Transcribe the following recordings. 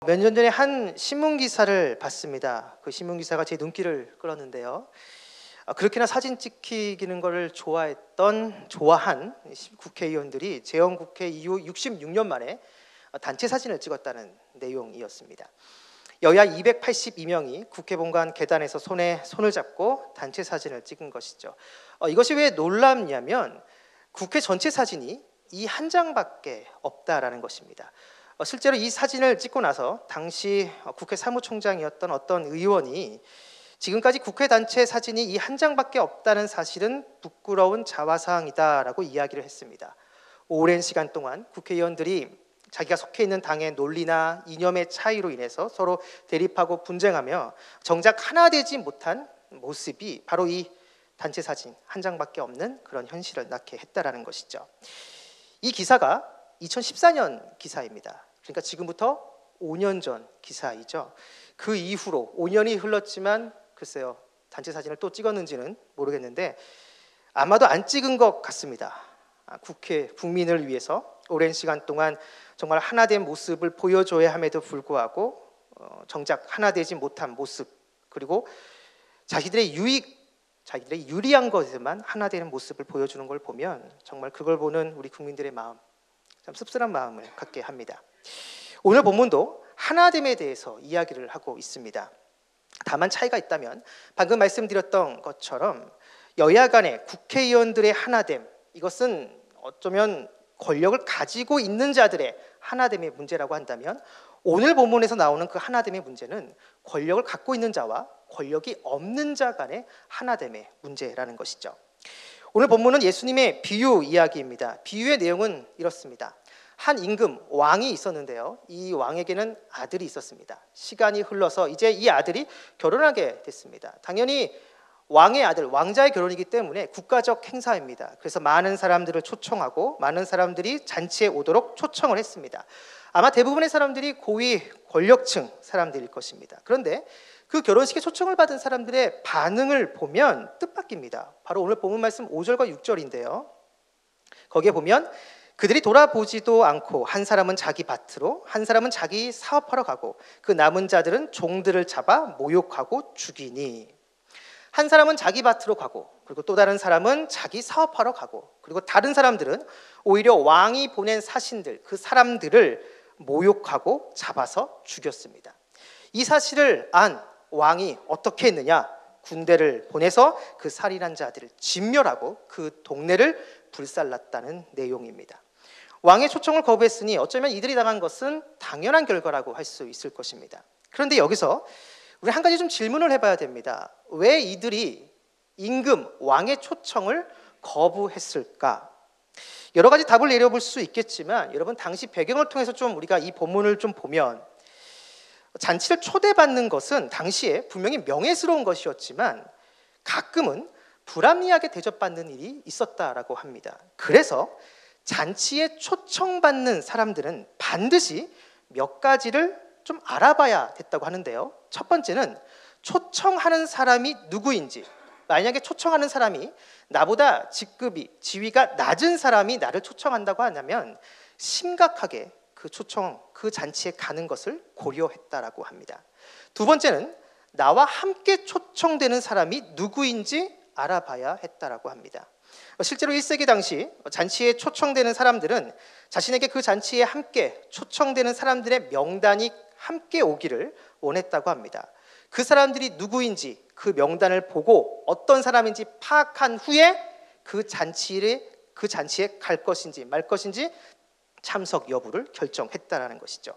몇 년 전에 한 신문 기사를 봤습니다. 그 신문 기사가 제 눈길을 끌었는데요. 그렇게나 사진 찍히는 것을 좋아한 국회의원들이 재헌국회 이후 66년 만에 단체 사진을 찍었다는 내용이었습니다. 여야 282명이 국회 본관 계단에서 손에 손을 잡고 단체 사진을 찍은 것이죠. 이것이 왜 놀랍냐면 국회 전체 사진이 이 한 장밖에 없다라는 것입니다. 실제로 이 사진을 찍고 나서 당시 국회 사무총장이었던 어떤 의원이 지금까지 국회 단체 사진이 이 한 장밖에 없다는 사실은 부끄러운 자화상이다라고 이야기를 했습니다. 오랜 시간 동안 국회의원들이 자기가 속해 있는 당의 논리나 이념의 차이로 인해서 서로 대립하고 분쟁하며 정작 하나 되지 못한 모습이 바로 이 단체 사진 한 장밖에 없는 그런 현실을 낳게 했다라는 것이죠. 이 기사가 2014년 기사입니다. 그러니까 지금부터 5년 전 기사이죠. 그 이후로 5년이 흘렀지만 글쎄요, 단체 사진을 또 찍었는지는 모르겠는데 아마도 안 찍은 것 같습니다. 국회 국민을 위해서 오랜 시간 동안 정말 하나된 모습을 보여줘야 함에도 불구하고 정작 하나 되지 못한 모습, 그리고 자기들의 유리한 것에만 하나 되는 모습을 보여주는 걸 보면 정말 그걸 보는 우리 국민들의 마음, 참 씁쓸한 마음을 갖게 합니다. 오늘 본문도 하나됨에 대해서 이야기를 하고 있습니다. 다만 차이가 있다면 방금 말씀드렸던 것처럼 여야 간의 국회의원들의 하나됨, 이것은 어쩌면 권력을 가지고 있는 자들의 하나됨의 문제라고 한다면 오늘 본문에서 나오는 그 하나됨의 문제는 권력을 갖고 있는 자와 권력이 없는 자 간의 하나됨의 문제라는 것이죠. 오늘 본문은 예수님의 비유 이야기입니다. 비유의 내용은 이렇습니다. 한 임금 왕이 있었는데요. 이 왕에게는 아들이 있었습니다. 시간이 흘러서 이제 이 아들이 결혼하게 됐습니다. 당연히 왕의 아들, 왕자의 결혼이기 때문에 국가적 행사입니다. 그래서 많은 사람들을 초청하고 많은 사람들이 잔치에 오도록 초청을 했습니다. 아마 대부분의 사람들이 고위 권력층 사람들일 것입니다. 그런데 그 결혼식에 초청을 받은 사람들의 반응을 보면 뜻밖입니다. 바로 오늘 본문 말씀 5절과 6절인데요. 거기에 보면 그들이 돌아보지도 않고 한 사람은 자기 밭으로 한 사람은 자기 사업하러 가고 그 남은 자들은 종들을 잡아 모욕하고 죽이니, 한 사람은 자기 밭으로 가고 그리고 또 다른 사람은 자기 사업하러 가고 그리고 다른 사람들은 오히려 왕이 보낸 사신들, 그 사람들을 모욕하고 잡아서 죽였습니다. 이 사실을 안 왕이 어떻게 했느냐? 군대를 보내서 그 살인한 자들을 진멸하고 그 동네를 불살랐다는 내용입니다. 왕의 초청을 거부했으니 어쩌면 이들이 당한 것은 당연한 결과라고 할 수 있을 것입니다. 그런데 여기서 우리 한 가지 좀 질문을 해봐야 됩니다. 왜 이들이 임금, 왕의 초청을 거부했을까? 여러 가지 답을 내려볼 수 있겠지만 여러분, 당시 배경을 통해서 좀 우리가 이 본문을 좀 보면 잔치를 초대받는 것은 당시에 분명히 명예스러운 것이었지만 가끔은 불합리하게 대접받는 일이 있었다라고 합니다. 그래서 잔치에 초청받는 사람들은 반드시 몇 가지를 좀 알아봐야 됐다고 하는데요. 첫 번째는 초청하는 사람이 누구인지, 만약에 초청하는 사람이 나보다 직급이, 지위가 낮은 사람이 나를 초청한다고 한다면 심각하게 그 초청, 그 잔치에 가는 것을 고려했다라고 합니다. 두 번째는 나와 함께 초청되는 사람이 누구인지 알아봐야 했다라고 합니다. 실제로 1세기 당시 잔치에 초청되는 사람들은 자신에게 그 잔치에 함께 초청되는 사람들의 명단이 함께 오기를 원했다고 합니다. 그 사람들이 누구인지 그 명단을 보고 어떤 사람인지 파악한 후에 그 잔치에 갈 것인지 말 것인지 참석 여부를 결정했다라는 것이죠.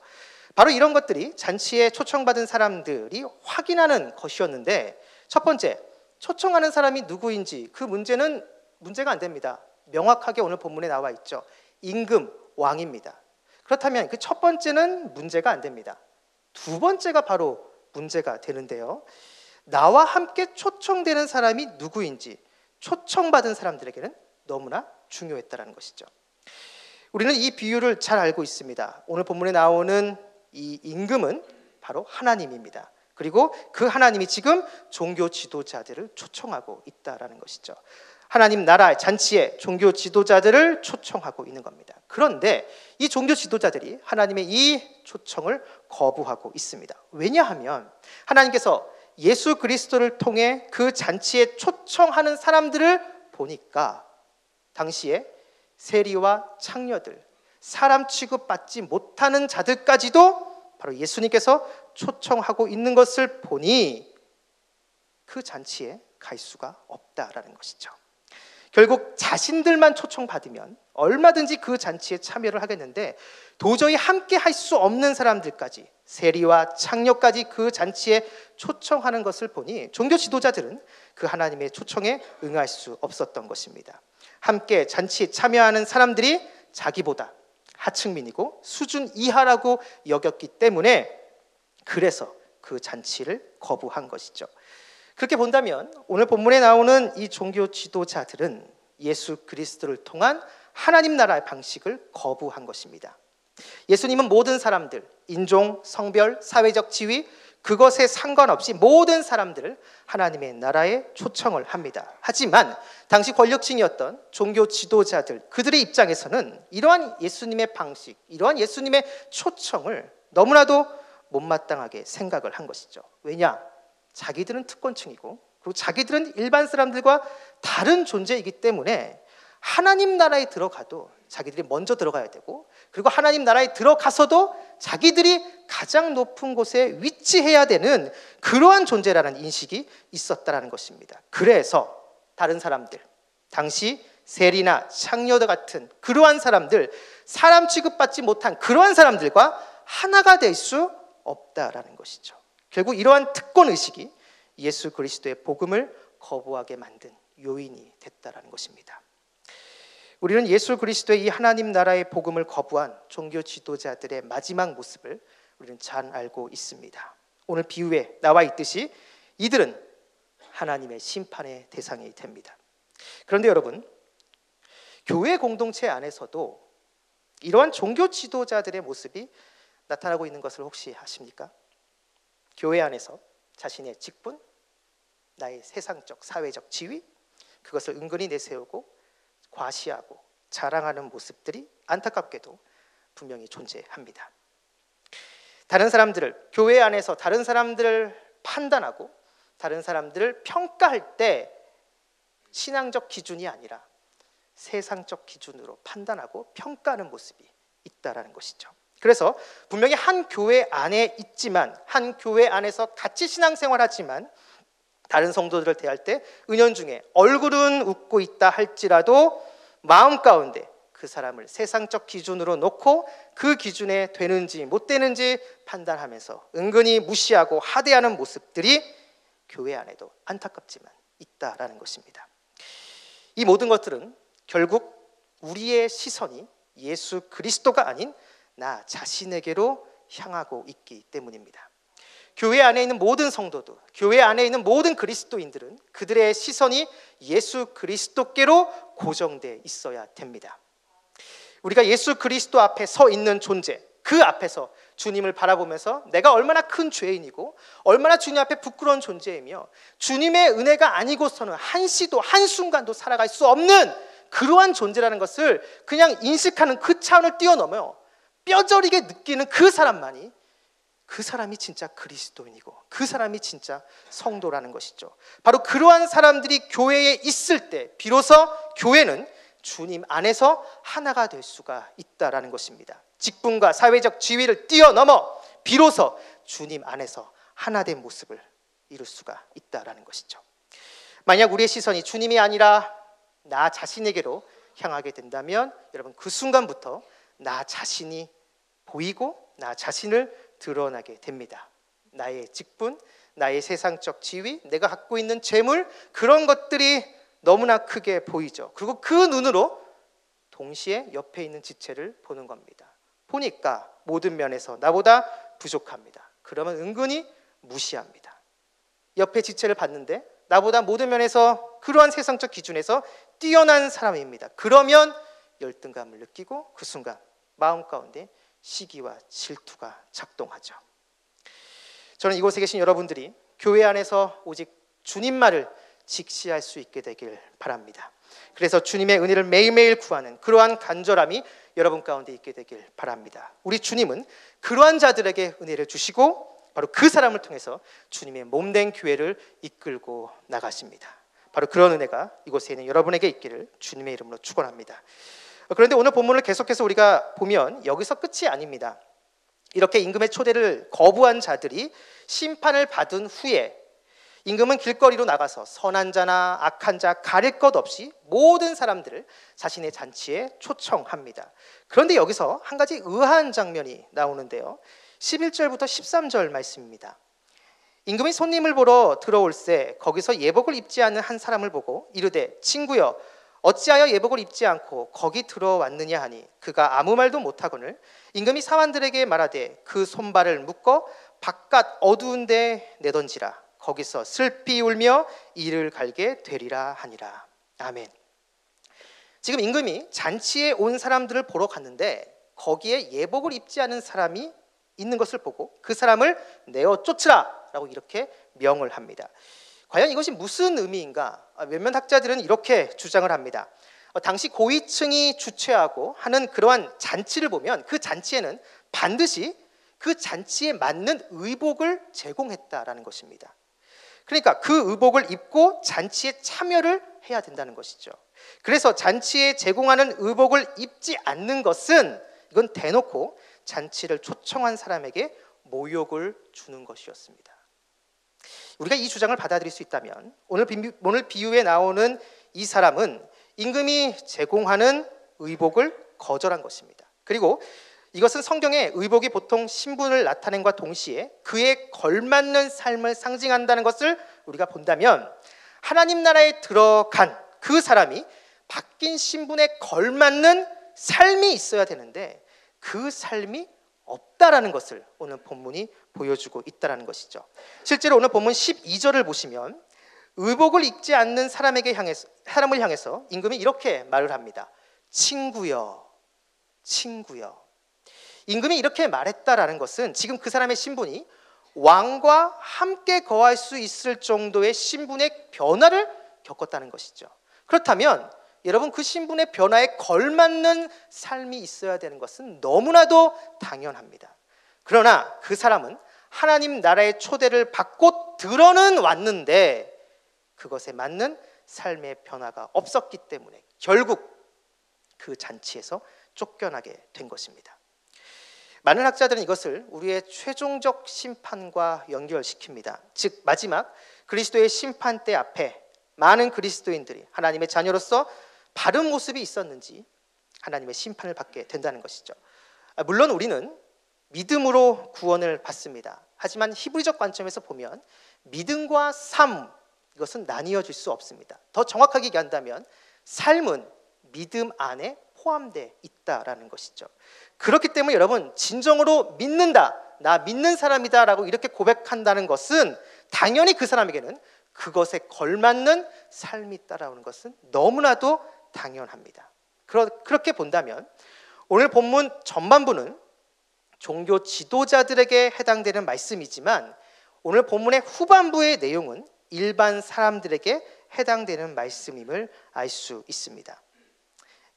바로 이런 것들이 잔치에 초청받은 사람들이 확인하는 것이었는데, 첫 번째, 초청하는 사람이 누구인지 그 문제가 안 됩니다. 명확하게 오늘 본문에 나와 있죠. 임금, 왕입니다. 그렇다면 그 첫 번째는 문제가 안 됩니다. 두 번째가 바로 문제가 되는데요. 나와 함께 초청되는 사람이 누구인지 초청받은 사람들에게는 너무나 중요했다는 것이죠. 우리는 이 비유를 잘 알고 있습니다. 오늘 본문에 나오는 이 임금은 바로 하나님입니다. 그리고 그 하나님이 지금 종교 지도자들을 초청하고 있다라는 것이죠. 하나님 나라 잔치에 종교 지도자들을 초청하고 있는 겁니다. 그런데 이 종교 지도자들이 하나님의 이 초청을 거부하고 있습니다. 왜냐하면 하나님께서 예수 그리스도를 통해 그 잔치에 초청하는 사람들을 보니까 당시에 세리와 창녀들, 사람 취급받지 못하는 자들까지도 바로 예수님께서 초청하고 있는 것을 보니 그 잔치에 갈 수가 없다라는 것이죠. 결국 자신들만 초청받으면 얼마든지 그 잔치에 참여를 하겠는데 도저히 함께 할 수 없는 사람들까지, 세리와 창녀까지 그 잔치에 초청하는 것을 보니 종교 지도자들은 그 하나님의 초청에 응할 수 없었던 것입니다. 함께 잔치에 참여하는 사람들이 자기보다 하층민이고 수준 이하라고 여겼기 때문에 그래서 그 잔치를 거부한 것이죠. 그렇게 본다면 오늘 본문에 나오는 이 종교 지도자들은 예수 그리스도를 통한 하나님 나라의 방식을 거부한 것입니다. 예수님은 모든 사람들, 인종, 성별, 사회적 지위, 그것에 상관없이 모든 사람들을 하나님의 나라에 초청을 합니다. 하지만 당시 권력층이었던 종교 지도자들, 그들의 입장에서는 이러한 예수님의 방식, 이러한 예수님의 초청을 너무나도 못마땅하게 생각을 한 것이죠. 왜냐? 자기들은 특권층이고 그리고 자기들은 일반 사람들과 다른 존재이기 때문에 하나님 나라에 들어가도 자기들이 먼저 들어가야 되고, 그리고 하나님 나라에 들어가서도 자기들이 가장 높은 곳에 위치해야 되는 그러한 존재라는 인식이 있었다라는 것입니다. 그래서 다른 사람들, 당시 세리나 창녀들 같은 그러한 사람들, 사람 취급받지 못한 그러한 사람들과 하나가 될 수 없다라는 것이죠. 결국 이러한 특권의식이 예수 그리스도의 복음을 거부하게 만든 요인이 됐다라는 것입니다. 우리는 예수 그리스도의 이 하나님 나라의 복음을 거부한 종교 지도자들의 마지막 모습을 우리는 잘 알고 있습니다. 오늘 비유에 나와 있듯이 이들은 하나님의 심판의 대상이 됩니다. 그런데 여러분, 교회 공동체 안에서도 이러한 종교 지도자들의 모습이 나타나고 있는 것을 혹시 아십니까? 교회 안에서 자신의 직분, 나의 세상적, 사회적 지위, 그것을 은근히 내세우고 과시하고 자랑하는 모습들이 안타깝게도 분명히 존재합니다. 다른 사람들을, 교회 안에서 다른 사람들을 판단하고 다른 사람들을 평가할 때 신앙적 기준이 아니라 세상적 기준으로 판단하고 평가하는 모습이 있다라는 것이죠. 그래서 분명히 한 교회 안에 있지만, 한 교회 안에서 같이 신앙생활하지만 다른 성도들을 대할 때 은연중에 얼굴은 웃고 있다 할지라도 마음 가운데 그 사람을 세상적 기준으로 놓고 그 기준에 되는지 못 되는지 판단하면서 은근히 무시하고 하대하는 모습들이 교회 안에도 안타깝지만 있다라는 것입니다. 이 모든 것들은 결국 우리의 시선이 예수 그리스도가 아닌 나 자신에게로 향하고 있기 때문입니다. 교회 안에 있는 모든 성도들, 교회 안에 있는 모든 그리스도인들은 그들의 시선이 예수 그리스도께로 고정되어 있어야 됩니다. 우리가 예수 그리스도 앞에 서 있는 존재, 그 앞에서 주님을 바라보면서 내가 얼마나 큰 죄인이고 얼마나 주님 앞에 부끄러운 존재이며 주님의 은혜가 아니고서는 한시도 한순간도 살아갈 수 없는 그러한 존재라는 것을 그냥 인식하는 그 차원을 뛰어넘어 뼈저리게 느끼는 그 사람만이, 그 사람이 진짜 그리스도인이고 그 사람이 진짜 성도라는 것이죠. 바로 그러한 사람들이 교회에 있을 때 비로소 교회는 주님 안에서 하나가 될 수가 있다라는 것입니다. 직분과 사회적 지위를 뛰어넘어 비로소 주님 안에서 하나된 모습을 이룰 수가 있다라는 것이죠. 만약 우리의 시선이 주님이 아니라 나 자신에게로 향하게 된다면 여러분, 그 순간부터 나 자신이 보이고 나 자신을 드러나게 됩니다. 나의 직분, 나의 세상적 지위, 내가 갖고 있는 재물, 그런 것들이 너무나 크게 보이죠. 그리고 그 눈으로 동시에 옆에 있는 지체를 보는 겁니다. 보니까 모든 면에서 나보다 부족합니다. 그러면 은근히 무시합니다. 옆에 지체를 봤는데 나보다 모든 면에서 그러한 세상적 기준에서 뛰어난 사람입니다. 그러면 열등감을 느끼고 그 순간 마음 가운데 시기와 질투가 작동하죠. 저는 이곳에 계신 여러분들이 교회 안에서 오직 주님만을 직시할 수 있게 되길 바랍니다. 그래서 주님의 은혜를 매일매일 구하는 그러한 간절함이 여러분 가운데 있게 되길 바랍니다. 우리 주님은 그러한 자들에게 은혜를 주시고 바로 그 사람을 통해서 주님의 몸된 교회를 이끌고 나가십니다. 바로 그런 은혜가 이곳에 있는 여러분에게 있기를 주님의 이름으로 축원합니다. 그런데 오늘 본문을 계속해서 우리가 보면 여기서 끝이 아닙니다. 이렇게 임금의 초대를 거부한 자들이 심판을 받은 후에 임금은 길거리로 나가서 선한 자나 악한 자 가릴 것 없이 모든 사람들을 자신의 잔치에 초청합니다. 그런데 여기서 한 가지 의아한 장면이 나오는데요. 11절부터 13절 말씀입니다. 임금이 손님을 보러 들어올새 거기서 예복을 입지 않은 한 사람을 보고 이르되 친구여 어찌하여 예복을 입지 않고 거기 들어왔느냐 하니 그가 아무 말도 못하거늘 임금이 사환들에게 말하되 그 손발을 묶어 바깥 어두운 데 내던지라 거기서 슬피 울며 이를 갈게 되리라 하니라. 아멘. 지금 임금이 잔치에 온 사람들을 보러 갔는데 거기에 예복을 입지 않은 사람이 있는 것을 보고 그 사람을 내어 쫓으라 라고 이렇게 명을 합니다. 과연 이것이 무슨 의미인가? 몇몇 학자들은 이렇게 주장을 합니다. 당시 고위층이 주최하고 하는 그러한 잔치를 보면 그 잔치에는 반드시 그 잔치에 맞는 의복을 제공했다라는 것입니다. 그러니까 그 의복을 입고 잔치에 참여를 해야 된다는 것이죠. 그래서 잔치에 제공하는 의복을 입지 않는 것은 이건 대놓고 잔치를 초청한 사람에게 모욕을 주는 것이었습니다. 우리가 이 주장을 받아들일 수 있다면 오늘 비유에 나오는 이 사람은 임금이 제공하는 의복을 거절한 것입니다. 그리고 이것은 성경에 의복이 보통 신분을 나타낸과 동시에 그에 걸맞는 삶을 상징한다는 것을 우리가 본다면 하나님 나라에 들어간 그 사람이 바뀐 신분에 걸맞는 삶이 있어야 되는데 그 삶이 없다라는 것을 오늘 본문이 보여주고 있다는 것이죠. 실제로 오늘 본문 12절을 보시면 의복을 입지 않는 사람을 향해서 임금이 이렇게 말을 합니다. 친구여, 친구여. 임금이 이렇게 말했다라는 것은 지금 그 사람의 신분이 왕과 함께 거할 수 있을 정도의 신분의 변화를 겪었다는 것이죠. 그렇다면 여러분 그 신분의 변화에 걸맞는 삶이 있어야 되는 것은 너무나도 당연합니다. 그러나 그 사람은 하나님 나라의 초대를 받고 들어는 왔는데 그것에 맞는 삶의 변화가 없었기 때문에 결국 그 잔치에서 쫓겨나게 된 것입니다. 많은 학자들은 이것을 우리의 최종적 심판과 연결시킵니다. 즉 마지막 그리스도의 심판대 앞에 많은 그리스도인들이 하나님의 자녀로서 바른 모습이 있었는지 하나님의 심판을 받게 된다는 것이죠. 물론 우리는 믿음으로 구원을 받습니다. 하지만 히브리적 관점에서 보면 믿음과 삶 이것은 나뉘어질 수 없습니다. 더 정확하게 얘기한다면 삶은 믿음 안에 포함되어 있다라는 것이죠. 그렇기 때문에 여러분 진정으로 믿는다, 나 믿는 사람이다 라고 이렇게 고백한다는 것은 당연히 그 사람에게는 그것에 걸맞는 삶이 따라오는 것은 너무나도 당연합니다. 그렇게 본다면 오늘 본문 전반부는 종교 지도자들에게 해당되는 말씀이지만 오늘 본문의 후반부의 내용은 일반 사람들에게 해당되는 말씀임을 알 수 있습니다.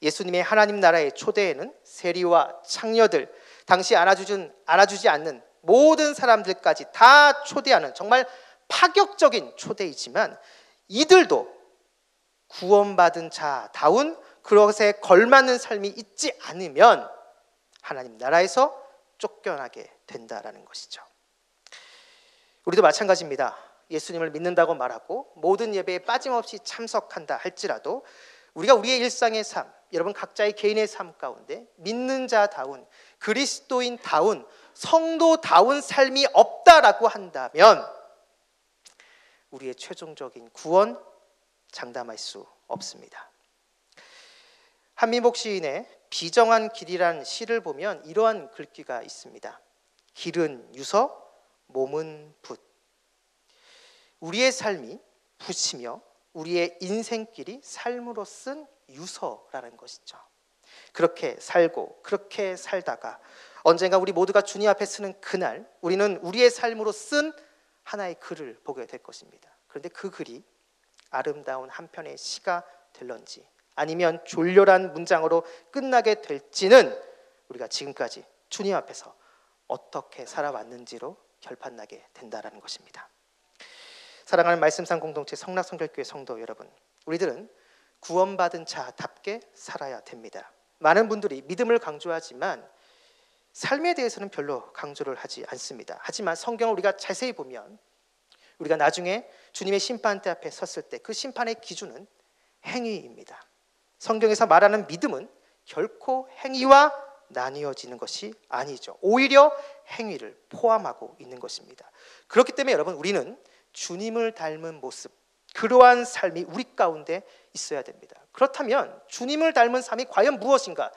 예수님의 하나님 나라의 초대에는 세리와 창녀들, 당시 알아주지 않는 모든 사람들까지 다 초대하는 정말 파격적인 초대이지만 이들도 구원받은 자다운 그것에 걸맞는 삶이 있지 않으면 하나님 나라에서 쫓겨나게 된다라는 것이죠. 우리도 마찬가지입니다. 예수님을 믿는다고 말하고 모든 예배에 빠짐없이 참석한다 할지라도 우리가 우리의 일상의 삶, 여러분 각자의 개인의 삶 가운데 믿는 자다운 그리스도인다운 성도다운 삶이 없다라고 한다면 우리의 최종적인 구원 장담할 수 없습니다. 한민복 시인의 비정한 길이란 시를 보면 이러한 글귀가 있습니다. 길은 유서, 몸은 붓. 우리의 삶이 붓이며 우리의 인생길이 삶으로 쓴 유서라는 것이죠. 그렇게 살고 그렇게 살다가 언젠가 우리 모두가 주님 앞에 서는 그날 우리는 우리의 삶으로 쓴 하나의 글을 보게 될 것입니다. 그런데 그 글이 아름다운 한 편의 시가 될런지 아니면 졸렬한 문장으로 끝나게 될지는 우리가 지금까지 주님 앞에서 어떻게 살아왔는지로 결판나게 된다라는 것입니다. 사랑하는 말씀상 공동체 성락성결교회 성도 여러분, 우리들은 구원받은 자답게 살아야 됩니다. 많은 분들이 믿음을 강조하지만 삶에 대해서는 별로 강조를 하지 않습니다. 하지만 성경을 우리가 자세히 보면 우리가 나중에 주님의 심판대 앞에 섰을 때 그 심판의 기준은 행위입니다. 성경에서 말하는 믿음은 결코 행위와 나뉘어지는 것이 아니죠. 오히려 행위를 포함하고 있는 것입니다. 그렇기 때문에 여러분, 우리는 주님을 닮은 모습, 그러한 삶이 우리 가운데 있어야 됩니다. 그렇다면 주님을 닮은 삶이 과연 무엇인가?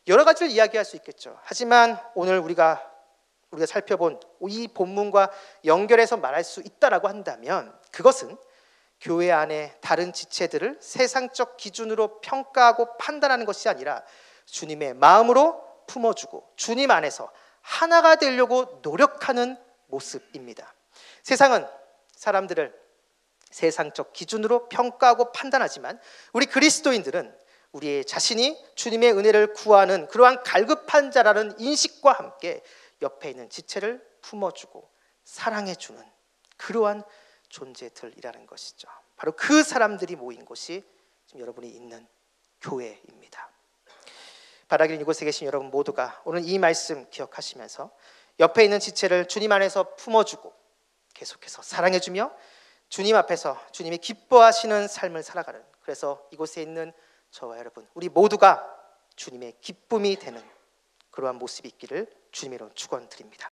여러 가지를 이야기할 수 있겠죠. 하지만 오늘 우리가 살펴본 이 본문과 연결해서 말할 수 있다라고 한다면 그것은 교회 안에 다른 지체들을 세상적 기준으로 평가하고 판단하는 것이 아니라 주님의 마음으로 품어주고 주님 안에서 하나가 되려고 노력하는 모습입니다. 세상은 사람들을 세상적 기준으로 평가하고 판단하지만 우리 그리스도인들은 우리의 자신이 주님의 은혜를 구하는 그러한 갈급한 자라는 인식과 함께 옆에 있는 지체를 품어주고 사랑해주는 그러한 존재들이라는 것이죠. 바로 그 사람들이 모인 곳이 지금 여러분이 있는 교회입니다. 바라기는 이곳에 계신 여러분 모두가 오늘 이 말씀 기억하시면서 옆에 있는 지체를 주님 안에서 품어주고 계속해서 사랑해주며 주님 앞에서 주님이 기뻐하시는 삶을 살아가는, 그래서 이곳에 있는 저와 여러분 우리 모두가 주님의 기쁨이 되는 그러한 모습이 있기를 주님의 이름으로 축원드립니다.